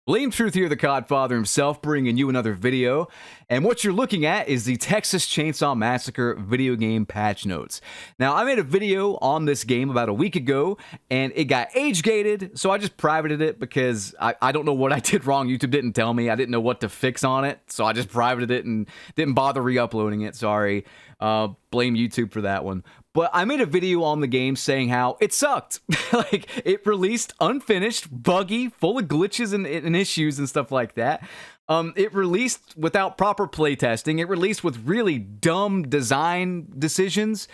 Blame Truth here, the Codfather himself, bringing you another video. And what you're looking at is the Texas Chainsaw Massacre video game patch notes. Now, I made a video on this game about a week ago, and it got age-gated, so I just privated it because I don't know what I did wrong. YouTube didn't tell me. I didn't know what to fix on it, so I just privated it and didn't bother re-uploading it. Sorry. Blame YouTube for that one. But I made a video on the game saying how it sucked. Like, it released unfinished, buggy, full of glitches and issues and stuff like that. It released without proper playtesting. It released with really dumb design decisions.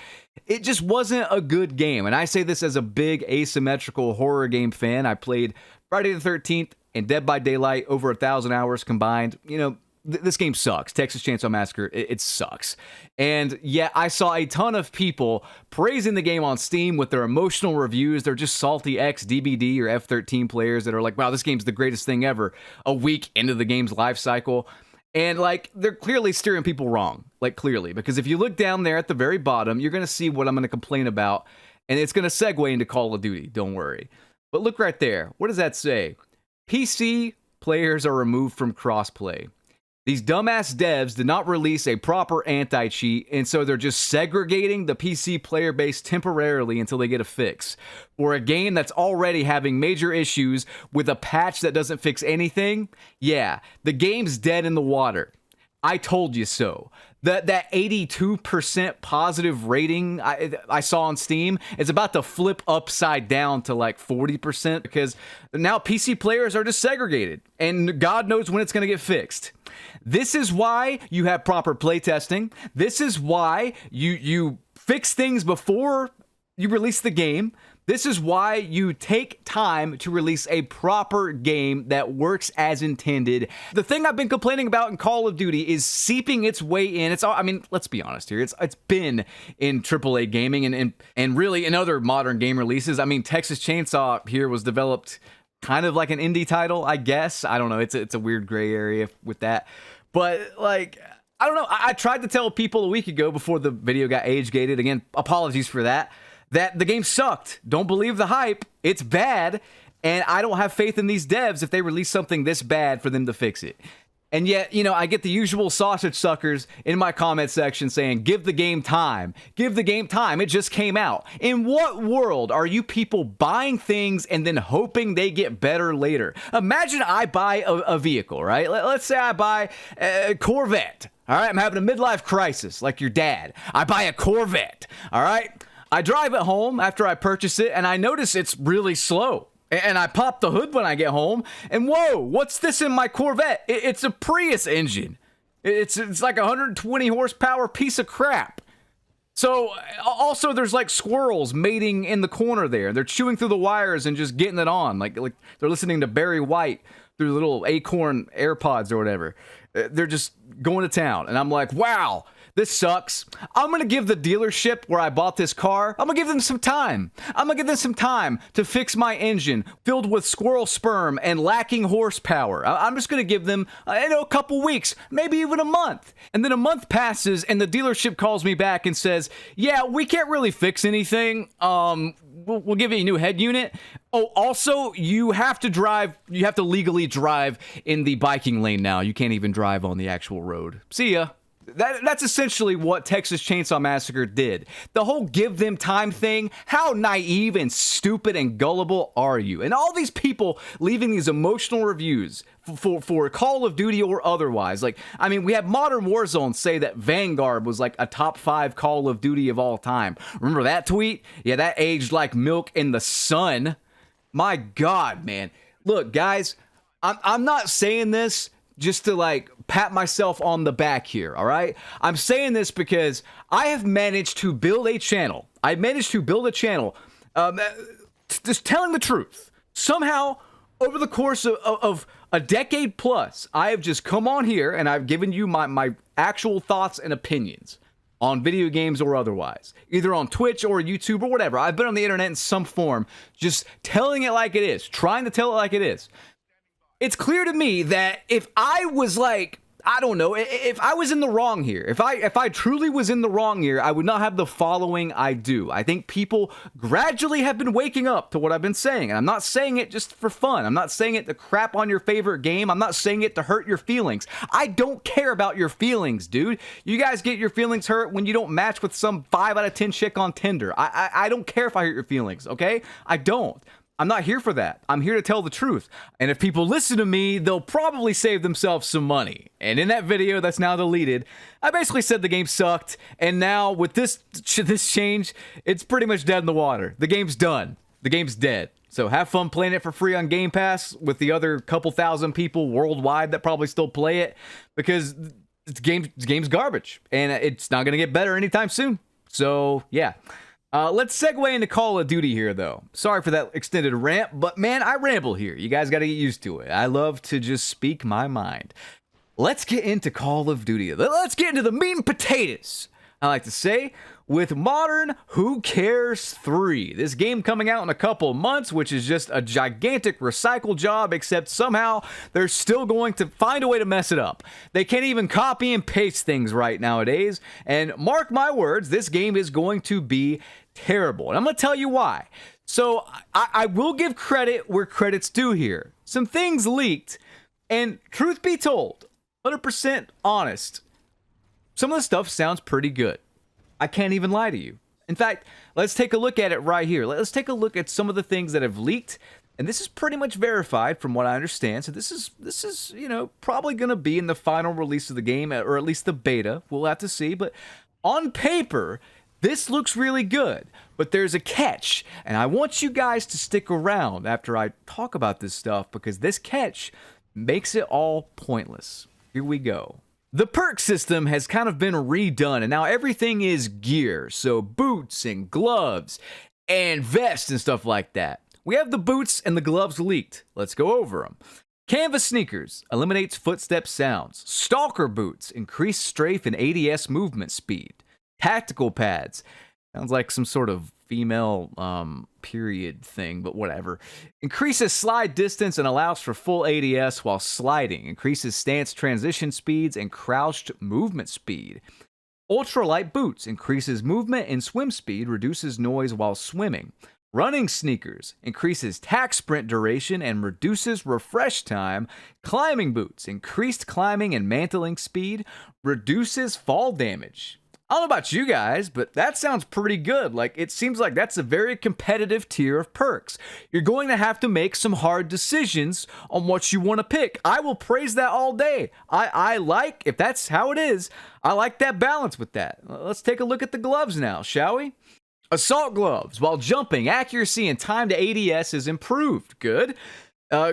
It just wasn't a good game. And I say this as a big asymmetrical horror game fan. I played Friday the 13th and Dead by Daylight over 1,000 hours combined. You know, this game sucks. Texas Chainsaw Massacre, it sucks. And yet I saw a ton of people praising the game on Steam with their emotional reviews. They're just salty ex-DBD or F13 players that are like, wow, this game's the greatest thing ever, a week into the game's life cycle. And, like, they're clearly steering people wrong. Like, clearly. Because if you look down there at the very bottom, you're going to see what I'm going to complain about. And it's going to segue into Call of Duty, don't worry. But look right there. What does that say? PC players are removed from crossplay. These dumbass devs did not release a proper anti-cheat, and so they're just segregating the PC player base temporarily until they get a fix. For a game that's already having major issues with a patch that doesn't fix anything, yeah, the game's dead in the water. I told you so. That 82% positive rating I saw on Steam is about to flip upside down to like 40% because now PC players are just segregated and God knows when it's going to get fixed. This is why you have proper playtesting. This is why you fix things before you release the game. This is why you take time to release a proper game that works as intended. The thing I've been complaining about in Call of Duty is seeping its way in. I mean, let's be honest here. It's been in AAA gaming and really in other modern game releases. I mean, Texas Chainsaw here was developed kind of like an indie title, I guess. I don't know. It's a weird gray area with that. But, like, I don't know. I tried to tell people a week ago before the video got age-gated. Again, apologies for that the game sucked. Don't believe the hype. It's bad. And I don't have faith in these devs if they release something this bad for them to fix it. And yet, you know, I get the usual sausage suckers in my comment section saying, give the game time. Give the game time. It just came out. In what world are you people buying things and then hoping they get better later? Imagine I buy a vehicle, right? Let's say I buy a Corvette. All right, I'm having a midlife crisis like your dad. I buy a Corvette. All right. I drive it home after I purchase it, and I notice it's really slow. And I pop the hood when I get home, and whoa, what's this in my Corvette? It's a Prius engine. It's like a 120 horsepower piece of crap. So, also, there's like squirrels mating in the corner there. They're chewing through the wires and just getting it on. Like they're listening to Barry White through little Acorn AirPods or whatever. They're just going to town. And I'm like, wow, this sucks. I'm going to give the dealership where I bought this car, I'm going to give them some time. I'm going to give them some time to fix my engine filled with squirrel sperm and lacking horsepower. I'm just going to give them, a couple weeks, maybe even a month. And then a month passes and the dealership calls me back and says, yeah, we can't really fix anything. We'll give you a new head unit. Oh, also, you have to legally drive in the biking lane now. You can't even drive on the actual road. See ya. That's essentially what Texas Chainsaw Massacre did. The whole give them time thing, how naive and stupid and gullible are you? And all these people leaving these emotional reviews for Call of Duty or otherwise. Like, I mean, we have Modern Warzone say that Vanguard was like a top 5 Call of Duty of all time. Remember that tweet? Yeah, that aged like milk in the sun. My God, man. Look, guys, I'm not saying this just to like pat myself on the back here, all right? I'm saying this because I have managed to build a channel. I managed to build a channel just telling the truth. Somehow, over the course of a decade plus, I have just come on here and I've given you my actual thoughts and opinions on video games or otherwise, either on Twitch or YouTube or whatever. I've been on the internet in some form, just telling it like it is, trying to tell it like it is. It's clear to me that if I was like I don't know. If I was in the wrong here, if I truly was in the wrong here, I would not have the following I do. I think people gradually have been waking up to what I've been saying. And I'm not saying it just for fun. I'm not saying it to crap on your favorite game. I'm not saying it to hurt your feelings. I don't care about your feelings, dude. You guys get your feelings hurt when you don't match with some 5 out of 10 chick on Tinder. I don't care if I hurt your feelings, okay? I don't. I'm not here for that. I'm here to tell the truth. And if people listen to me, they'll probably save themselves some money. And in that video that's now deleted, I basically said the game sucked. And now with this change, it's pretty much dead in the water. The game's done. The game's dead. So have fun playing it for free on Game Pass with the other couple thousand people worldwide that probably still play it, because the game's garbage. And it's not going to get better anytime soon. So, yeah. Let's segue into Call of Duty here, though. Sorry for that extended rant, but man, I ramble here. You guys got to get used to it. I love to just speak my mind. Let's get into Call of Duty. Let's get into the meat and potatoes, I like to say, with Modern Who Cares 3. This game coming out in a couple months, which is just a gigantic recycle job, except somehow they're still going to find a way to mess it up. They can't even copy and paste things right nowadays, and mark my words, this game is going to be terrible. And I'm going to tell you why. So I will give credit where credit's due here. Some things leaked, and truth be told, 100% honest, some of the stuff sounds pretty good. I can't even lie to you. In fact, let's take a look at it right here. Let's take a look at some of the things that have leaked, and this is pretty much verified from what I understand. So this is probably going to be in the final release of the game, or at least the beta. We'll have to see, but on paper, this looks really good, but there's a catch, and I want you guys to stick around after I talk about this stuff, because this catch makes it all pointless. Here we go. The perk system has kind of been redone, and now everything is gear, so boots and gloves and vests and stuff like that. We have the boots and the gloves leaked. Let's go over them. Canvas sneakers eliminates footstep sounds. Stalker boots increase strafe and ADS movement speed. Tactical pads. Sounds like some sort of female period thing, but whatever. Increases slide distance and allows for full ADS while sliding. Increases stance transition speeds and crouched movement speed. Ultralight boots increases movement and swim speed, reduces noise while swimming. Running sneakers increases tack sprint duration and reduces refresh time. Climbing boots increased climbing and mantling speed, reduces fall damage. I don't know about you guys, but that sounds pretty good. Like, it seems like that's a very competitive tier of perks. You're going to have to make some hard decisions on what you want to pick. I will praise that all day. I like, if that's how it is, I like that balance with that. Let's take a look at the gloves now, shall we? Assault gloves. While jumping, accuracy and time to ADS is improved. Good.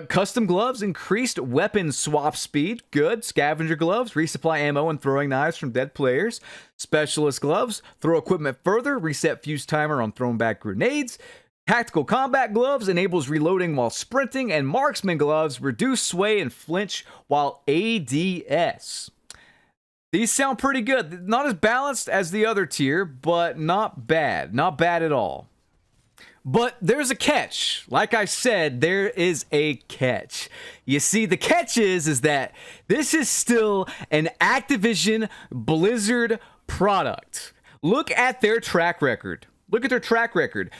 Custom gloves, increased weapon swap speed. Good. Scavenger gloves, resupply ammo and throwing knives from dead players. Specialist gloves, throw equipment further, reset fuse timer on thrown back grenades. Tactical combat gloves enables reloading while sprinting. And marksman gloves reduce sway and flinch while ADS. These sound pretty good. Not as balanced as the other tier, but not bad. Not bad at all. But there's a catch. Like I said, there is a catch. You see, the catch is that this is still an Activision Blizzard product. Look at their track record. Look at their track record.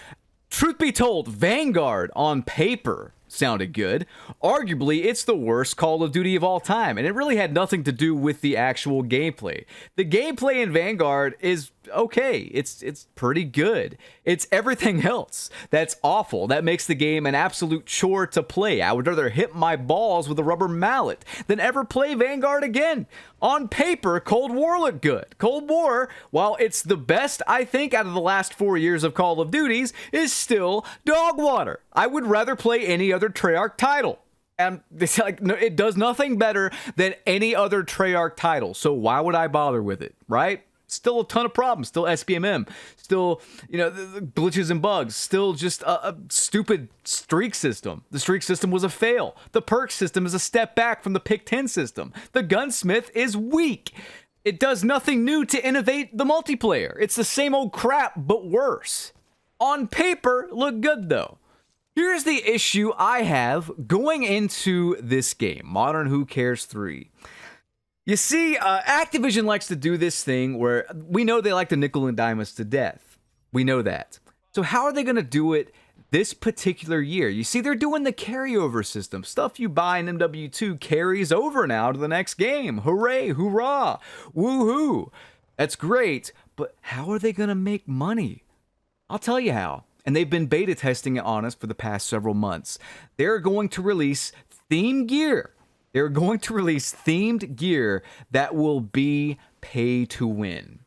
Truth be told, Vanguard on paper sounded good. Arguably, it's the worst Call of Duty of all time, and it really had nothing to do with the actual gameplay. The gameplay in Vanguard is okay. It's pretty good. It's everything else that's awful. That makes the game an absolute chore to play. I would rather hit my balls with a rubber mallet than ever play Vanguard again. On paper, Cold War looked good. Cold War, while it's the best, I think, out of the last 4 years of Call of Duties, is still dog water. I would rather play any other Treyarch title. And it's like, no, it does nothing better than any other Treyarch title. So why would I bother with it, right? Still a ton of problems. Still SBMM. Still, the glitches and bugs. Still just a stupid streak system. The streak system was a fail. The perk system is a step back from the pick 10 system. The gunsmith is weak. It does nothing new to innovate the multiplayer. It's the same old crap, but worse. On paper, look good though. Here's the issue I have going into this game, Modern Who Cares 3. You see, Activision likes to do this thing where we know they like to nickel and dime us to death. We know that. So how are they going to do it this particular year? You see, they're doing the carryover system. Stuff you buy in MW2 carries over now to the next game. Hooray, hoorah, woohoo. That's great, but how are they going to make money? I'll tell you how. And they've been beta testing it on us for the past several months. They're going to release themed gear. They're going to release themed gear that will be pay to win.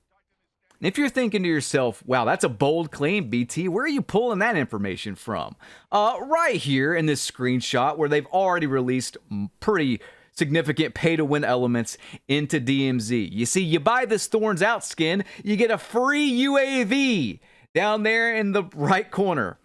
And if you're thinking to yourself, wow, that's a bold claim, BT, where are you pulling that information from? Right here in this screenshot where they've already released pretty significant pay to win elements into DMZ. You see, you buy this Thorns Out skin, you get a free UAV down there in the right corner.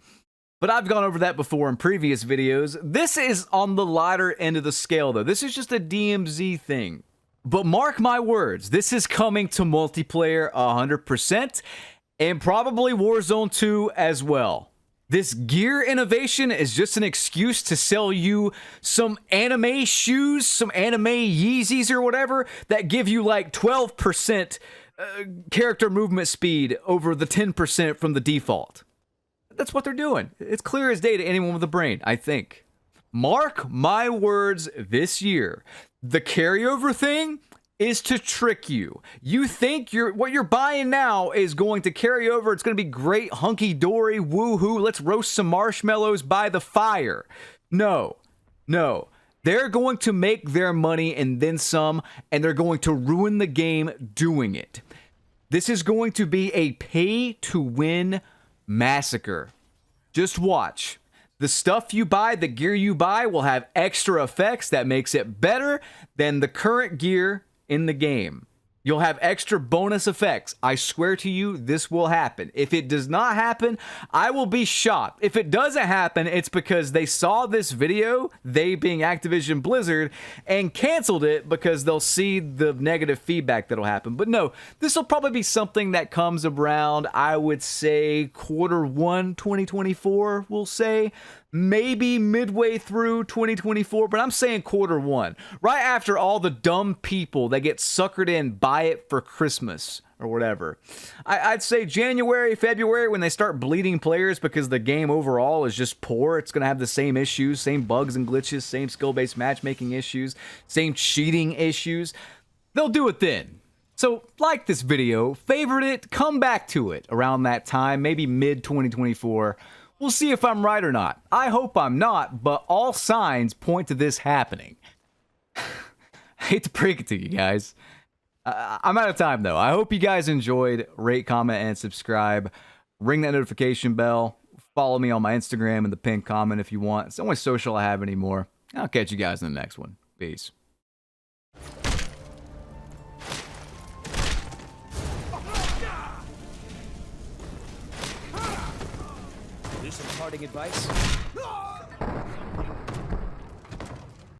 But I've gone over that before in previous videos. This is on the lighter end of the scale, though. This is just a DMZ thing. But mark my words, this is coming to multiplayer 100%, and probably Warzone 2 as well. This gear innovation is just an excuse to sell you some anime shoes, some anime Yeezys or whatever, that give you like 12% character movement speed over the 10% from the default. That's what they're doing. It's clear as day to anyone with a brain, I think. Mark my words, this year, the carryover thing is to trick you. You think what you're buying now is going to carry over. It's going to be great, hunky-dory, woohoo, let's roast some marshmallows by the fire. No. They're going to make their money and then some, and they're going to ruin the game doing it. This is going to be a pay-to-win massacre. Just watch. The stuff you buy, the gear you buy, will have extra effects that makes it better than the current gear in the game. You'll have extra bonus effects. I swear to you, this will happen. If it does not happen, I will be shocked. If it doesn't happen, it's because they saw this video, they being Activision Blizzard, and canceled it because they'll see the negative feedback that'll happen. But no, this will probably be something that comes around, I would say, Q1 2024, we'll say. Maybe midway through 2024, but I'm saying Q1. Right after all the dumb people that get suckered in buy it for Christmas or whatever. I'd say January, February, when they start bleeding players because the game overall is just poor. It's going to have the same issues, same bugs and glitches, same skill-based matchmaking issues, same cheating issues. They'll do it then. So like this video, favorite it, come back to it around that time, maybe mid-2024. We'll see if I'm right or not. I hope I'm not, but all signs point to this happening. I hate to break it to you guys. I'm out of time, though. I hope you guys enjoyed. Rate, comment, and subscribe. Ring that notification bell. Follow me on my Instagram in the pinned comment if you want. It's the only social I have anymore. I'll catch you guys in the next one. Peace. Some parting advice?